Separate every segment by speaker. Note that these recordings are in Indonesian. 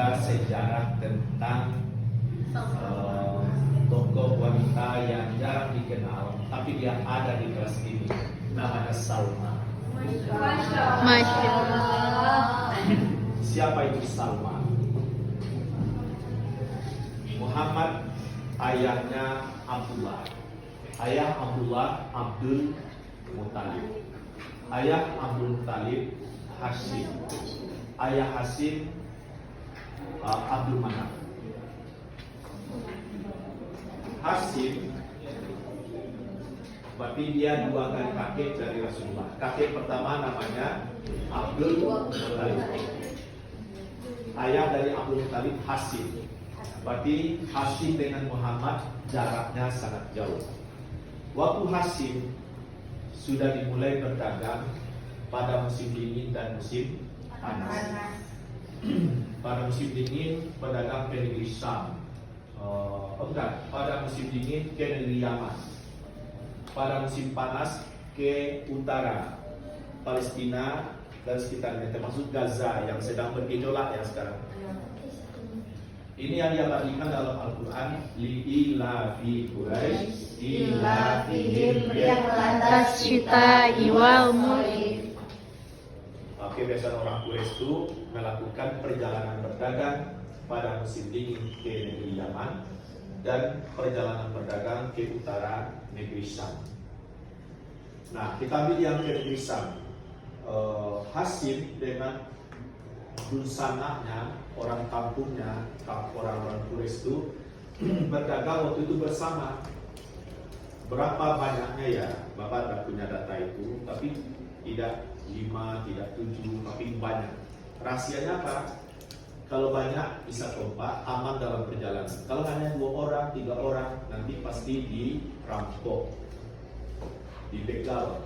Speaker 1: cerita sejarah tentang tokoh wanita yang jarang dikenal, tapi dia ada di kelas ini. Namanya Salma.
Speaker 2: Masya Allah.
Speaker 1: Siapa itu Salma? Muhammad ayahnya Abdullah. Ayah Abdullah Abdul Muttalib. Ayah Abdul Muttalib Hashim. Ayah Hashim Abdul Manaf. Hashim berarti dia dua kali kakek dari Rasulullah. Kakek pertama namanya Abdul Muttalib. Ayah dari Abdul Muttalib Hashim. Berarti Hashim dengan Muhammad jaraknya sangat jauh. Waktu Hashim sudah dimulai berdagang pada musim dingin dan musim panas. Pada musim dingin pedagang ke negeri Syam. Pada musim dingin ke negeri Yaman. Pada musim panas ke utara Palestina dan sekitarnya, termasuk Gaza yang sedang bergejolak ya sekarang. Ini yang diabadikan dalam Al-Quran. Li'ilafi Quraisy ilafihim
Speaker 2: Atas syita iwal mulk.
Speaker 1: Oke, biasa orang Quraisy itu melakukan perjalanan berdagang pada musim dingin ke negeri Yaman dan perjalanan berdagang ke utara negeri Syam. Nah, kita ambil yang ke negeri Syam. Hashim dengan dunsananya, orang kampungnya, orang-orang Quraisy itu berdagang waktu itu bersama. Berapa banyaknya ya, Bapak tidak punya data itu, tapi tidak 5, tidak 7, tapi banyak. Rahasianya apa? Kalau banyak bisa kompak, aman dalam perjalanan. Kalau hanya 2 orang, 3 orang, nanti pasti dirampok, dibegal,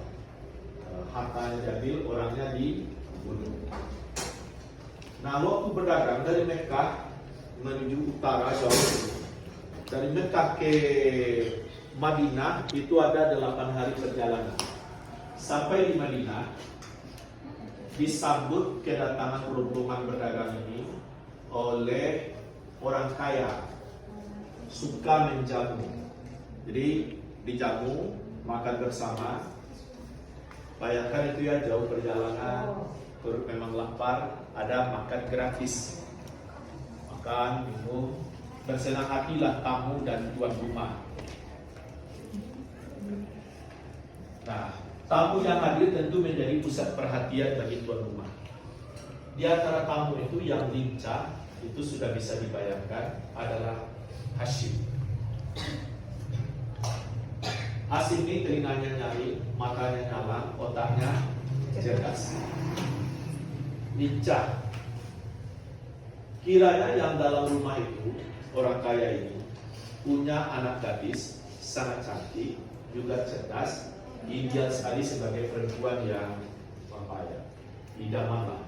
Speaker 1: hartanya diambil, orangnya dibunuh. Nah, waktu berdagang dari Mekah menuju utara jauh, dari Mekah ke Madinah itu ada 8 hari perjalanan. Sampai di Madinah disambut kedatangan rombongan berdagang ini oleh orang kaya, suka menjamu. Jadi dijamu, makan bersama. Bayangkan itu ya, jauh perjalanan, perut memang lapar, ada makan gratis, makan, minum, bersenang hatilah tamu dan tuan rumah. Nah, tamu yang hadir tentu menjadi pusat perhatian bagi tuan rumah. Di antara tamu itu yang lincah, itu sudah bisa dibayangkan adalah Hashim. Hashim ini telinganya nyari, matanya nyala, otaknya cerdas, lincah. Kiranya yang dalam rumah itu, orang kaya ini, punya anak gadis sangat cantik, juga cerdas, ideal sekali sebagai perempuan yang idaman lah.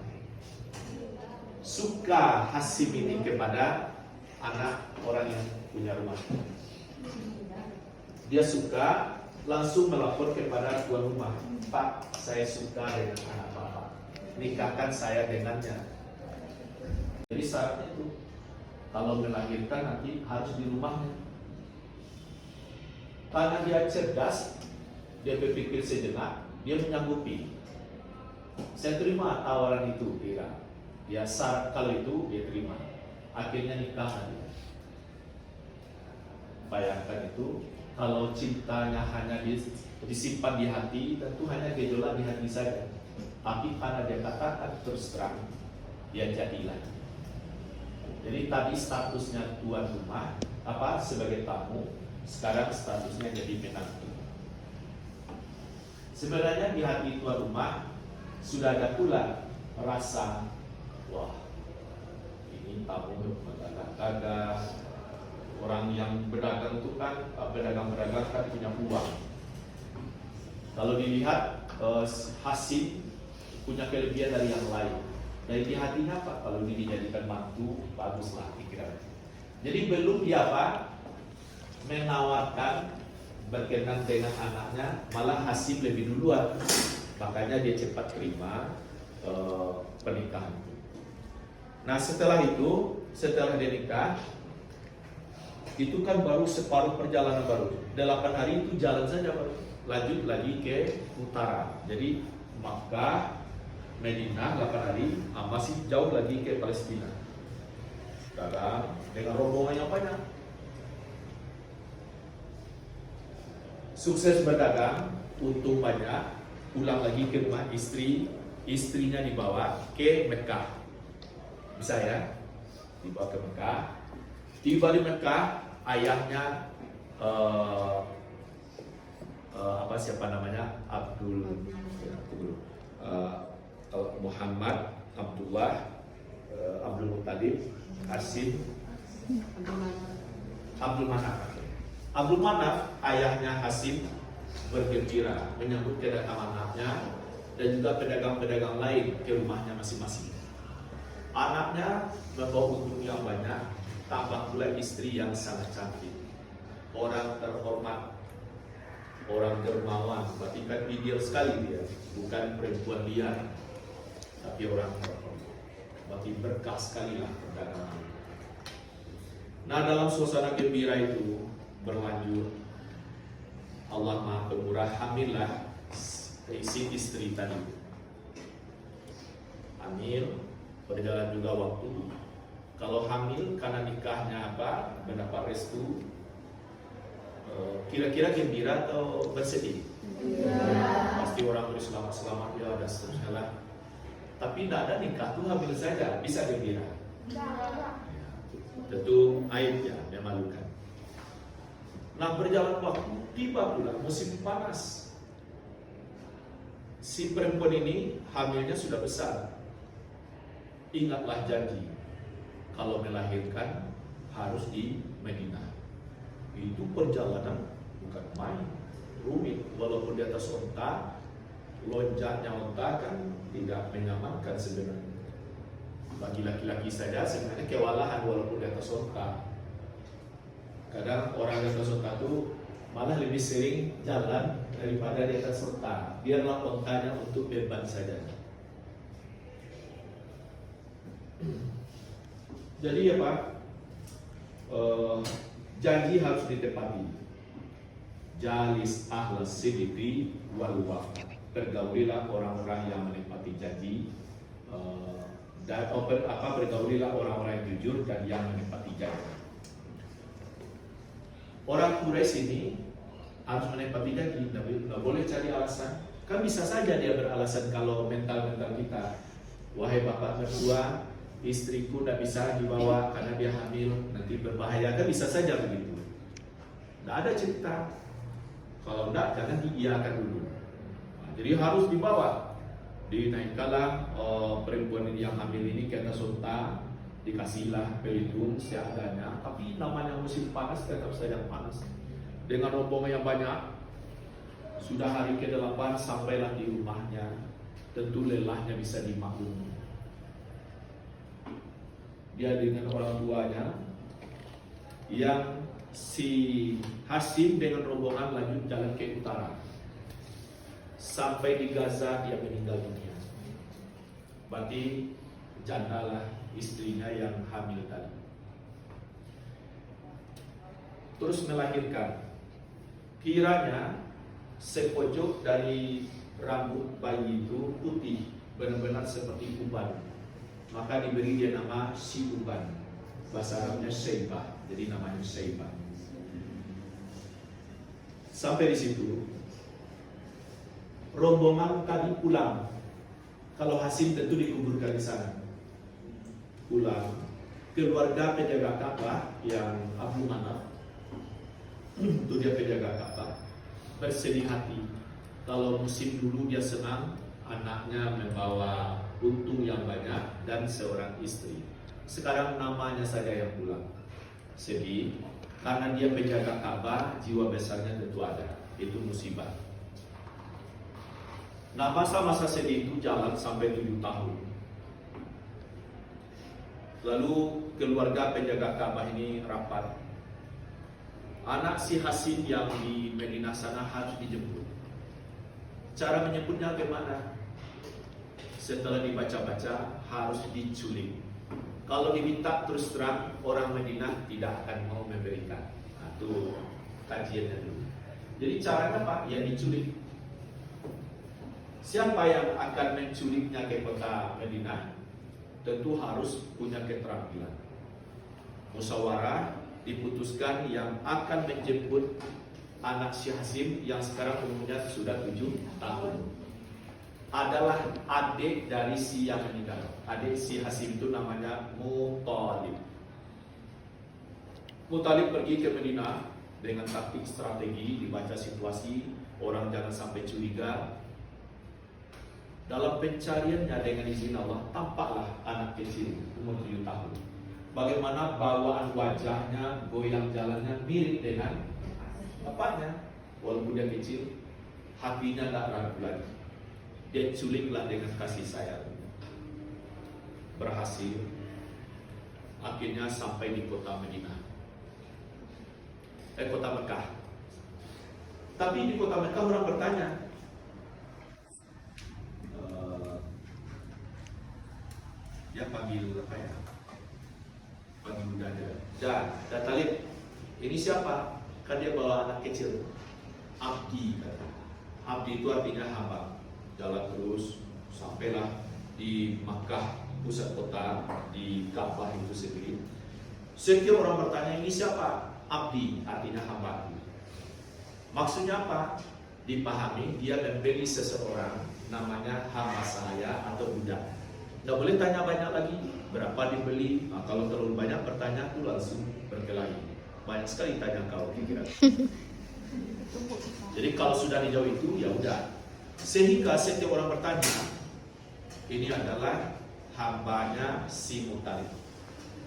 Speaker 1: Suka Hashim ini kepada anak orang yang punya rumah. Dia suka, langsung melapor kepada tuan rumah, Pak, saya suka dengan anak Bapak, nikahkan saya dengannya. Jadi syaratnya itu, kalau melahirkan nanti harus di rumahnya. Karena dia cerdas, dia berpikir sejenak, dia menyanggupi. Saya terima tawaran itu, kira. Dia syarat kalau itu dia terima. Akhirnya nikah nanti. Bayangkan itu, kalau cintanya hanya disimpan di hati, tentu hanya gejolak di hati saja. Tapi karena dia katakan terus terang, dia jadilah. Jadi tadi statusnya tuan rumah, sebagai tamu, sekarang statusnya jadi menantu. Sebenarnya di hati tuan rumah sudah ada pula rasa, wah, ini tamu berdagang-dagang. Orang yang berdagang itu kan, pedagang-pedagang kan punya uang. Kalau dilihat Hashim punya kelebihan dari yang lain. Dari di hatinya apa? Kalau ini dijadikan mantu, baguslah pikiran. Jadi belum dia menawarkan berkenan dengan anaknya, malah Hashim lebih duluan. Makanya dia cepat terima pernikahan itu. Nah setelah itu, setelah dia nikah, itu kan baru separuh perjalanan baru. 8 hari itu jalan saja baru. Lanjut lagi ke utara. Jadi Makkah, Madinah 8 hari, masih jauh lagi ke Palestina. Sekarang dengan rombongan yang banyak. Sukses berdagang, untung banyak, pulang lagi ke rumah istri, istrinya dibawa ke Mekah. Bisa ya? Dibawa ke Mekah. Tiba di Mekah, ayahnya siapa namanya? Muhammad, Abdullah, Abdul Muttalib, Hasim, Abdul Manaf. Abdul Manaf, ayahnya Hasim, bergembira menyambut kedatangan anaknya dan juga pedagang-pedagang lain ke rumahnya masing-masing. Anaknya membawa untung yang banyak, tambah pula istri yang sangat cantik, orang terhormat, orang dermawan, berarti kan ideal sekali dia, bukan perempuan liar, tapi orang terhormat, berarti berkah sekali lah perdagangan. Nah dalam suasana gembira itu berlanjut, Allah Maha Pemurah, hamillah si istri tadi. Hamil, berjalan juga waktu. Kalau hamil karena nikahnya mendapat restu, kira-kira gembira atau bersedih? Pasti orang tulis selamat-selamat ya dan seterusnya lah. Tapi tidak ada nikah tuh hamil saja bisa gembira. Tentu aib ya, memalukan. Nah berjalan waktu, tiba pula musim panas. Si perempuan ini hamilnya sudah besar. Ingatlah janji, kalau melahirkan harus di Madinah. Itu perjalanan bukan main, rumit. Walaupun di atas onta, lonjatnya onta kan tidak menyamankan sebenarnya. Bagi laki-laki saja sebenarnya kewalahan walaupun di atas onta. Kadang orang di atas onta itu malah lebih sering jalan daripada di atas onta. Biarlah ontanya untuk beban saja. Jadi janji harus ditepati. Jalis ahlas sidqi wal wafah. Pergaulilah orang-orang yang menepati janji. Dan bergaulilah orang-orang yang jujur dan yang menepati janji. Orang Quraisy ini harus menepati janji, tidak boleh cari alasan. Kan bisa saja dia beralasan kalau mental-mental kita, wahai bapak mertua, istriku tidak bisa dibawa karena dia hamil, nanti berbahaya, kan bisa saja begitu. Tidak ada cerita. Kalau tidak, jangan diiyakan dulu. Nah, jadi harus dibawa. Dinaikkanlah perempuan yang hamil ini ke atas unta, dikasihlah pelindung seadanya. Tapi namanya musim panas tetap saja panas. Dengan rombongan yang banyak, sudah hari ke-8 sampailah di rumahnya. Tentu lelahnya bisa dimaklumi. Dia dengan orang tuanya, yang si Hasim dengan rombongan lanjut jalan ke utara. Sampai di Gaza dia meninggal dunia. Berarti jandalah istrinya yang hamil tadi. Terus melahirkan. Kiranya sepojok dari rambut bayi itu putih, benar-benar seperti uban. Maka diberi dia nama si uban. Bahasa Arabnya Syaibah, jadi namanya Syaibah. Sampai di situ, rombongan tadi pulang. Kalau Hasim tentu dikuburkan di sana. Pulang. Keluarga penjaga Ka'bah yang Abu Manaf, itu dia penjaga Ka'bah, bersedih hati. Kalau musim dulu dia senang, anaknya membawa untung yang banyak dan seorang istri. Sekarang namanya saja yang pulang. Sedih, karena dia penjaga Ka'bah, jiwa besarnya tentu ada. Itu musibah. Nah masa-masa sedih itu jalan sampai 7 tahun. Lalu keluarga penjaga Ka'bah ini rapat. Anak si Hasim yang di Madinah sana harus dijemput. Cara menyebutnya bagaimana? Setelah dibaca-baca harus diculik. Kalau diminta terus terang, orang Madinah tidak akan mau memberikan. Nah, itu kajiannya dulu. Jadi caranya apa? Ya diculik. Siapa yang akan menculiknya ke kota Madinah? Tentu harus punya keterampilan. Musyawarah diputuskan yang akan menjemput anak si Hasim yang sekarang umurnya sudah 7 tahun adalah adik dari si yang meninggal. Adik si Hasim itu namanya Muthalib. Muthalib pergi ke Madinah dengan taktik strategi, dibaca situasi, orang jangan sampai curiga. Dalam pencariannya dengan izin Allah, tampaklah anak kecil umur 7 tahun. Bagaimana bawaan wajahnya, goyang jalannya mirip dengan bapaknya. Walaupun dia kecil, hatinya tak ragu lagi. Dia culiklah dengan kasih sayang. Berhasil. Akhirnya sampai di kota Madinah. Kota Mekah. Tapi di kota Mekah orang bertanya, dia panggil apa ya? Panggil budanya. Dan Talib, ini siapa? Kan dia bawa anak kecil. Abdi kata. Abdi itu artinya hamba. Jalan terus sampailah di Makkah, pusat kota, di Ka'bah itu sendiri. Setiap orang bertanya, ini siapa? Abdi artinya hamba. Maksudnya apa? Dipahami dia membeli seseorang namanya hamba saya atau budak. Nggak boleh tanya banyak lagi berapa dibeli. Nah, kalau terlalu banyak bertanya aku langsung berkelahi. Banyak sekali tanya kau kira. Jadi kalau sudah dijawab itu ya udah. Sehingga setiap orang bertanya, ini adalah hambanya si Muthalib,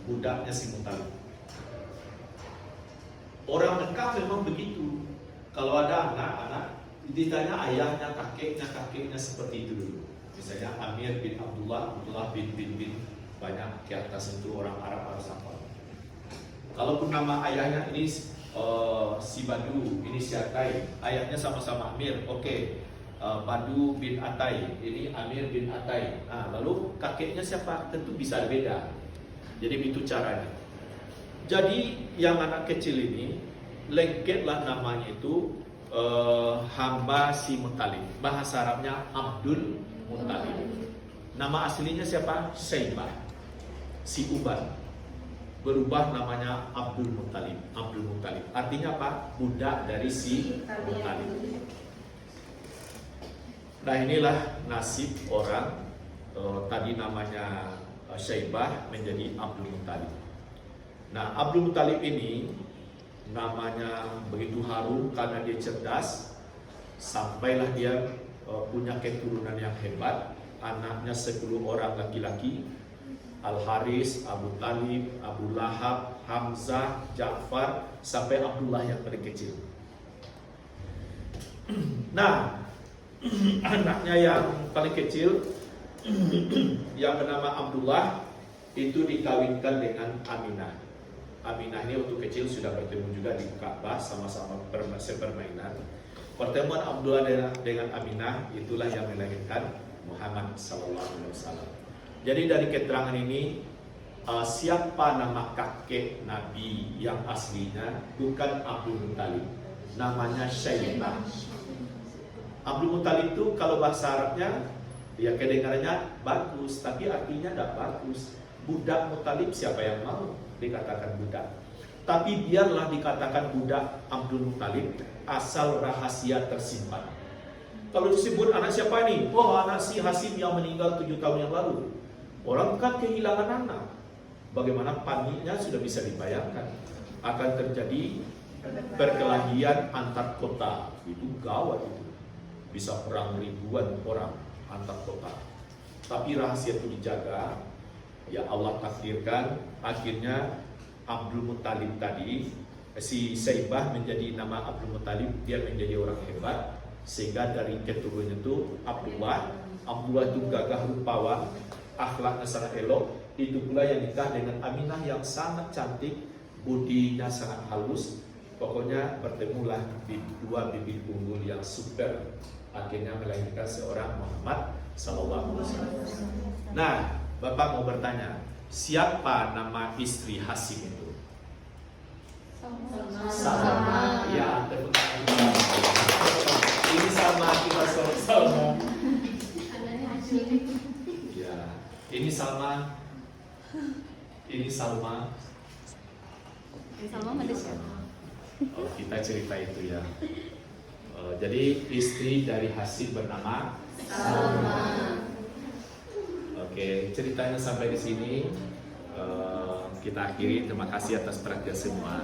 Speaker 1: budaknya si Muthalib. Orang Mekah memang begitu. Kalau ada anak-anak ditanya ayahnya, kakeknya seperti itu dulu. Misalnya Amir bin Abdullah, Abdullah bin banyak ke atas itu orang Arab harus hafal. Kalaupun nama ayahnya ini si Badu, ini si Atai, ayahnya sama-sama Amir, oke. Badu bin Atai, ini Amir bin Atai. Nah, lalu kakeknya siapa? Tentu bisa beda. Jadi itu caranya. Jadi yang anak kecil ini lengketlah namanya itu hamba si Muthalib. Bahasa Arabnya Abdul Muthalib. Nama aslinya siapa? Syaibah, si Uban. Berubah namanya Abdul Muthalib. Abdul Muthalib artinya apa? Budak dari si Muthalib. Nah, inilah nasib orang tadi namanya Syaibah menjadi Abdul Muthalib. Nah, Abdul Muthalib ini namanya begitu harum karena dia cerdas. Sampailah dia punya keturunan yang hebat. Anaknya 10 orang laki-laki, Al-Haris, Abu Talib, Abu Lahab, Hamzah, Ja'far, sampai Abdullah yang paling kecil. Nah, anaknya yang paling kecil yang bernama Abdullah itu dikawinkan dengan Aminah. Aminah ini waktu kecil sudah bertemu juga di Ka'bah, sama-sama sepermainan. Pertemuan Abdullah dengan Aminah itulah yang melahirkan Muhammad SAW. Jadi dari keterangan ini siapa nama kakek Nabi yang aslinya bukan Abdul Muthalib, namanya Syaibah. Abdul Muthalib itu kalau bahasa Arabnya ya kedengarannya bagus, tapi artinya tidak bagus. Budak Muthalib siapa yang mau dikatakan budak? Tapi biarlah dikatakan budak Abdul Muthalib asal rahasia tersimpan. Kalau disebut anak siapa ini? Oh, anak si Hasim yang meninggal 7 tahun yang lalu. Orang kan kehilangan anak. Bagaimana paniknya sudah bisa dibayangkan. Akan terjadi perkelahian antar kota. Itu gawat itu. Bisa perang ribuan orang antar kota. Tapi rahasia itu dijaga. Ya Allah takdirkan akhirnya Abdul Muthalib tadi, si Syaibah menjadi nama Abdul Muthalib, dia menjadi orang hebat. Sehingga dari keturunannya itu Abdullah itu gagah rupawan, akhlaknya sangat elok. Itu pula yang nikah dengan Aminah yang sangat cantik, budinya sangat halus. Pokoknya bertemulah di dua bibit unggul yang super. Akhirnya melahirkan seorang Muhammad SAW. Nah, Bapak mau bertanya, Siapa nama istri Hasim itu?
Speaker 2: Salma.
Speaker 1: Ya, tepuk tangan. Ini Salma, kita Salma. Ya, ini Salma. Ini Salma.
Speaker 2: Salma Malaysia.
Speaker 1: Oh, kita cerita itu ya. Jadi istri dari Hasim bernama
Speaker 2: Salma.
Speaker 1: Oke, ceritanya sampai di sini. Kita akhiri. Terima kasih atas perhatian semua.